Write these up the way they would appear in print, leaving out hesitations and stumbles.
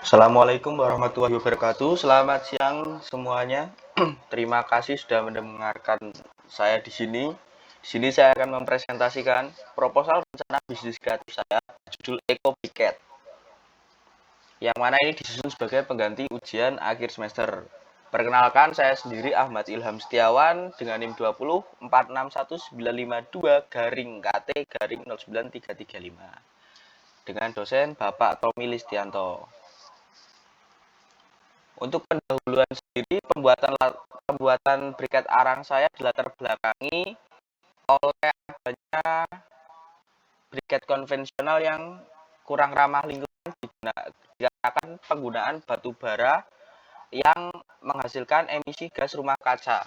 Assalamualaikum warahmatullahi wabarakatuh. Selamat siang semuanya. Terima kasih sudah mendengarkan saya di sini. Di sini saya akan mempresentasikan proposal rencana bisnis kreatif saya judul Eco Briquette, yang mana ini disusun sebagai pengganti ujian akhir semester. Perkenalkan, saya sendiri Ahmad Ilham Setiawan dengan NIM 20461992-KT-09335 dengan dosen Bapak Tommy Listianto. Untuk pendahuluan sendiri, pembuatan briket arang saya dilatar belakangi oleh adanya briket konvensional yang kurang ramah lingkungan dikarenakan penggunaan batu bara yang menghasilkan emisi gas rumah kaca.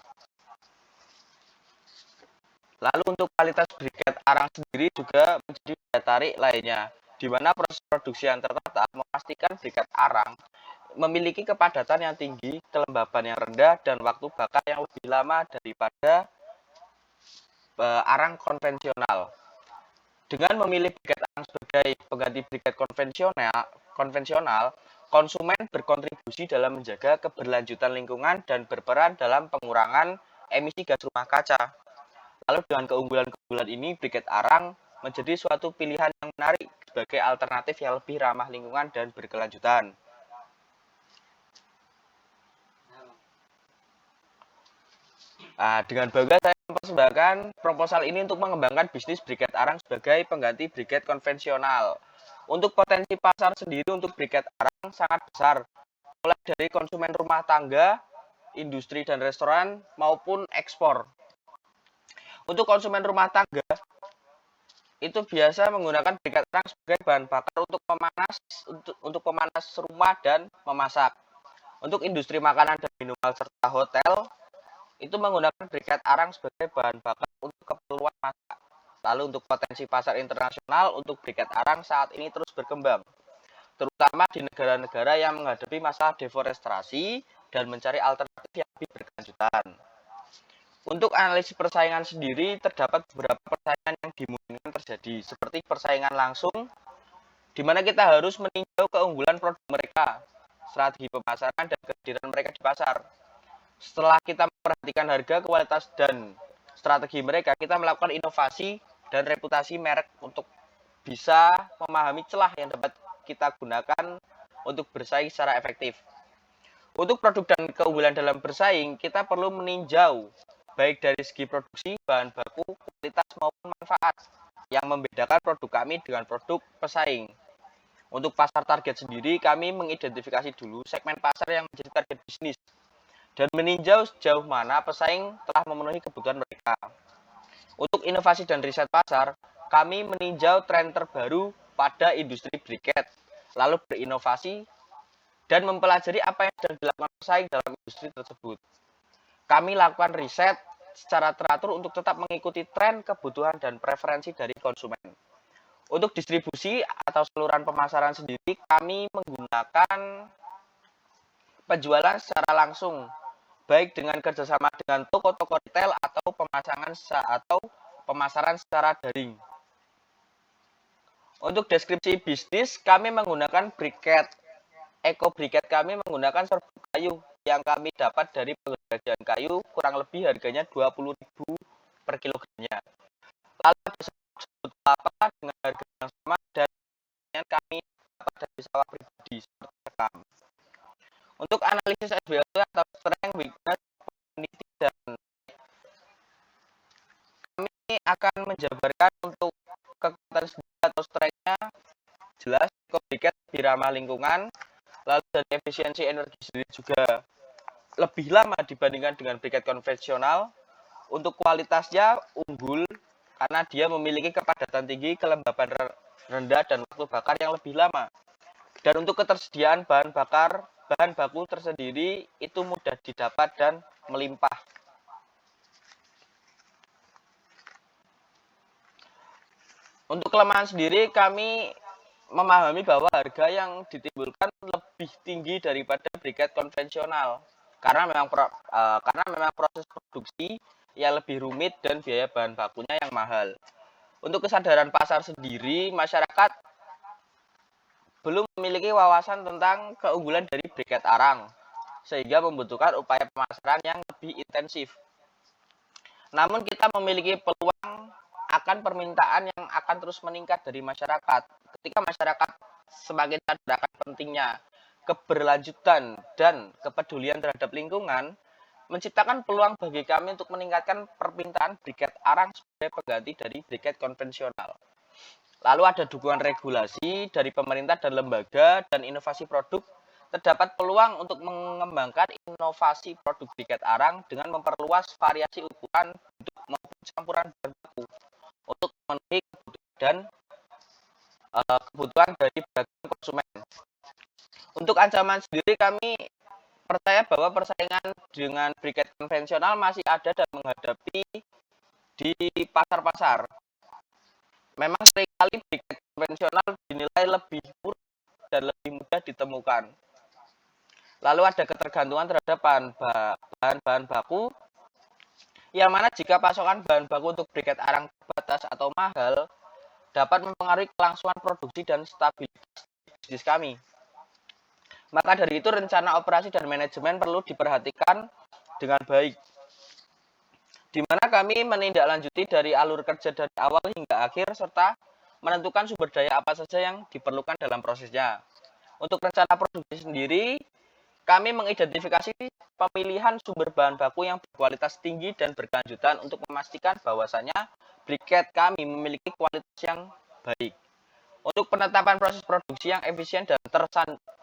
Lalu untuk kualitas briket arang sendiri juga menjadi daya tarik lainnya, di mana proses produksi yang tertata memastikan briket arang memiliki kepadatan yang tinggi, kelembaban yang rendah, dan waktu bakar yang lebih lama daripada arang konvensional. Dengan memilih briket arang sebagai pengganti briket konvensional, konsumen berkontribusi dalam menjaga keberlanjutan lingkungan dan berperan dalam pengurangan emisi gas rumah kaca. Lalu dengan keunggulan-keunggulan ini, briket arang menjadi suatu pilihan yang menarik sebagai alternatif yang lebih ramah lingkungan dan berkelanjutan. Dengan bangga saya mempersembahkan proposal ini untuk mengembangkan bisnis briket arang sebagai pengganti briket konvensional. Untuk potensi pasar sendiri untuk briket arang sangat besar, mulai dari konsumen rumah tangga, industri dan restoran, maupun ekspor. Untuk konsumen rumah tangga, itu biasa menggunakan briket arang sebagai bahan bakar untuk pemanas rumah dan memasak. Untuk industri makanan dan minuman serta hotel, itu menggunakan briket arang sebagai bahan bakar untuk keperluan masak. Lalu untuk potensi pasar internasional untuk briket arang saat ini terus berkembang, terutama di negara-negara yang menghadapi masalah deforestasi dan mencari alternatif yang lebih berkelanjutan. Untuk analisis persaingan sendiri, terdapat beberapa persaingan yang dimungkinkan terjadi, seperti persaingan langsung, di mana kita harus meninjau keunggulan produk mereka, strategi pemasaran, dan kehadiran mereka di pasar. Setelah kita memperhatikan harga, kualitas, dan strategi mereka, kita melakukan inovasi dan reputasi merek untuk bisa memahami celah yang dapat kita gunakan untuk bersaing secara efektif. Untuk produk dan keunggulan dalam bersaing, kita perlu meninjau baik dari segi produksi, bahan baku, kualitas maupun manfaat yang membedakan produk kami dengan produk pesaing. Untuk pasar target sendiri, kami mengidentifikasi dulu segmen pasar yang menjadi target bisnis dan meninjau sejauh mana pesaing telah memenuhi kebutuhan mereka. Untuk inovasi dan riset pasar, kami meninjau tren terbaru pada industri briket, lalu berinovasi dan mempelajari apa yang sedang dilakukan pesaing dalam industri tersebut. Kami lakukan riset secara teratur untuk tetap mengikuti tren, kebutuhan, dan preferensi dari konsumen. Untuk distribusi atau saluran pemasaran sendiri, kami menggunakan penjualan secara langsung, baik dengan kerjasama dengan toko-toko retail atau pemasaran secara daring. Untuk deskripsi bisnis, kami menggunakan briket. Eco briket kami menggunakan serbuk kayu yang kami dapat dari pengrajin kayu, kurang lebih harganya 20.000 per kilogramnya. Lalu ada serbuk kelapa dengan harga yang sama dan kami dapat dari sawah pribadi seperti rekam. Untuk analisis SBL atau strength, weakness, opportunity, dan kami akan menjabarkan untuk kekuatan senjata atau strength-nya jelas, eco briket lebih ramah lingkungan, lalu dari efisiensi energi sendiri juga lebih lama dibandingkan dengan briket konvensional. Untuk kualitasnya unggul karena dia memiliki kepadatan tinggi, kelembaban rendah, dan waktu bakar yang lebih lama. Dan untuk ketersediaan bahan baku tersendiri itu mudah didapat dan melimpah. Untuk kelemahan sendiri, kami memahami bahwa harga yang ditimbulkan lebih tinggi daripada briket konvensional karena memang proses produksi yang lebih rumit dan biaya bahan bakunya yang mahal. Untuk kesadaran pasar sendiri, masyarakat belum memiliki wawasan tentang keunggulan dari briket arang, sehingga membutuhkan upaya pemasaran yang lebih intensif. Namun kita memiliki peluang akan permintaan yang akan terus meningkat dari masyarakat. Ketika masyarakat semakin sadar akan pentingnya keberlanjutan dan kepedulian terhadap lingkungan, menciptakan peluang bagi kami untuk meningkatkan permintaan briket arang sebagai pengganti dari briket konvensional. Lalu ada dukungan regulasi dari pemerintah dan lembaga dan inovasi produk. Terdapat peluang untuk mengembangkan inovasi produk briket arang dengan memperluas variasi ukuran, bentuk maupun campuran bahan baku untuk memenuhi kebutuhan dan kebutuhan dari beragam konsumen. Untuk ancaman sendiri, kami percaya bahwa persaingan dengan briket konvensional masih ada dan menghadapi di pasar-pasar. Memang seringkali briket konvensional dinilai lebih murah dan lebih mudah ditemukan. Lalu ada ketergantungan terhadap bahan baku, yang mana jika pasokan bahan baku untuk briket arang terbatas atau mahal, dapat mempengaruhi kelangsungan produksi dan stabilitas bisnis kami. Maka dari itu rencana operasi dan manajemen perlu diperhatikan dengan baik, di mana kami menindaklanjuti dari alur kerja dari awal hingga akhir serta menentukan sumber daya apa saja yang diperlukan dalam prosesnya. Untuk rencana produksi sendiri, kami mengidentifikasi pemilihan sumber bahan baku yang berkualitas tinggi dan berkelanjutan untuk memastikan bahwasannya briket kami memiliki kualitas yang baik. Untuk penetapan proses produksi yang efisien dan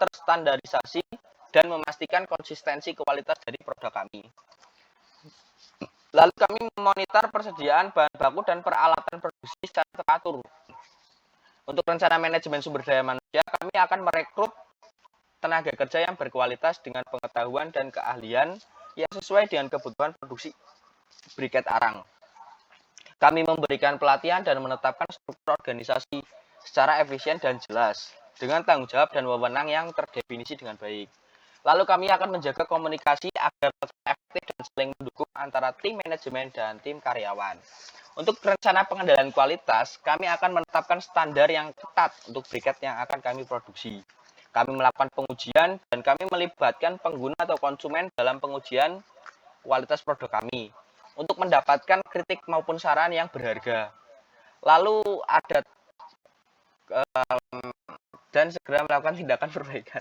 terstandarisasi dan memastikan konsistensi kualitas dari produk kami. Lalu kami memonitor persediaan bahan baku dan peralatan produksi secara teratur. Untuk rencana manajemen sumber daya manusia, kami akan merekrut tenaga kerja yang berkualitas dengan pengetahuan dan keahlian yang sesuai dengan kebutuhan produksi briket arang. Kami memberikan pelatihan dan menetapkan struktur organisasi secara efisien dan jelas, dengan tanggung jawab dan wewenang yang terdefinisi dengan baik. Lalu kami akan menjaga komunikasi agar tetap efektif dan saling mendukung antara tim manajemen dan tim karyawan. Untuk rencana pengendalian kualitas, kami akan menetapkan standar yang ketat untuk briket yang akan kami produksi. Kami melakukan pengujian dan kami melibatkan pengguna atau konsumen dalam pengujian kualitas produk kami untuk mendapatkan kritik maupun saran yang berharga. Lalu ada dan segera melakukan tindakan perbaikan.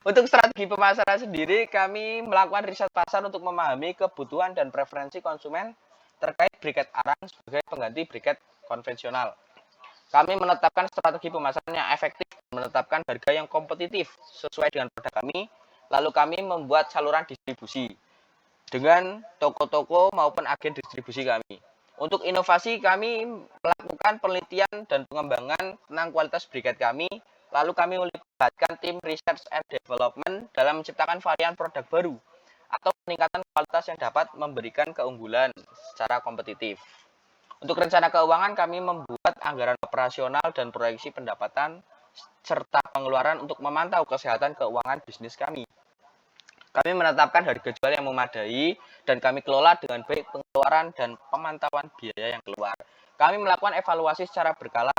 Untuk strategi pemasaran sendiri, kami melakukan riset pasar untuk memahami kebutuhan dan preferensi konsumen terkait briket arang sebagai pengganti briket konvensional. Kami menetapkan strategi pemasaran yang efektif dan menetapkan harga yang kompetitif sesuai dengan produk kami. Lalu kami membuat saluran distribusi dengan toko-toko maupun agen distribusi kami. Untuk inovasi, kami melakukan penelitian dan pengembangan tentang kualitas briket kami. Lalu kami melibatkan tim research and development dalam menciptakan varian produk baru atau peningkatan kualitas yang dapat memberikan keunggulan secara kompetitif. Untuk rencana keuangan, kami membuat anggaran operasional dan proyeksi pendapatan serta pengeluaran untuk memantau kesehatan keuangan bisnis kami. Kami menetapkan harga jual yang memadai dan kami kelola dengan baik pengeluaran dan pemantauan biaya yang keluar. Kami melakukan evaluasi secara berkala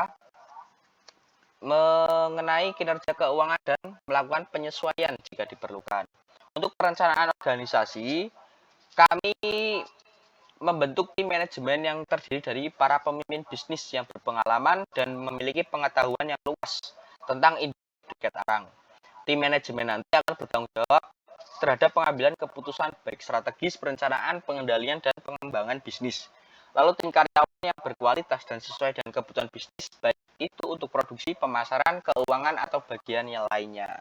mengenai kinerja keuangan dan melakukan penyesuaian jika diperlukan. Untuk perencanaan organisasi, kami membentuk tim manajemen yang terdiri dari para pemimpin bisnis yang berpengalaman dan memiliki pengetahuan yang luas tentang industri briket arang. Tim manajemen nanti akan bertanggung jawab terhadap pengambilan keputusan baik strategis, perencanaan, pengendalian, dan pengembangan bisnis. Lalu tim karyawan yang berkualitas dan sesuai dengan kebutuhan bisnis, baik itu untuk produksi, pemasaran, keuangan, atau bagian yang lainnya.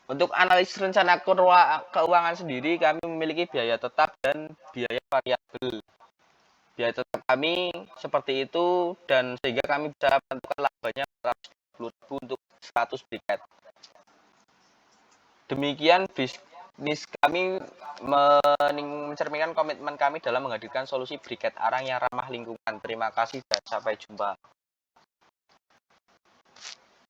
Untuk analisis rencana keuangan sendiri, kami memiliki biaya tetap dan biaya variabel. Biaya tetap kami seperti itu, dan sehingga kami bisa menentukan labanya 120.000 untuk 100 briket. Demikian bisnis kami mencerminkan komitmen kami dalam menghadirkan solusi briket arang yang ramah lingkungan. Terima kasih dan sampai jumpa.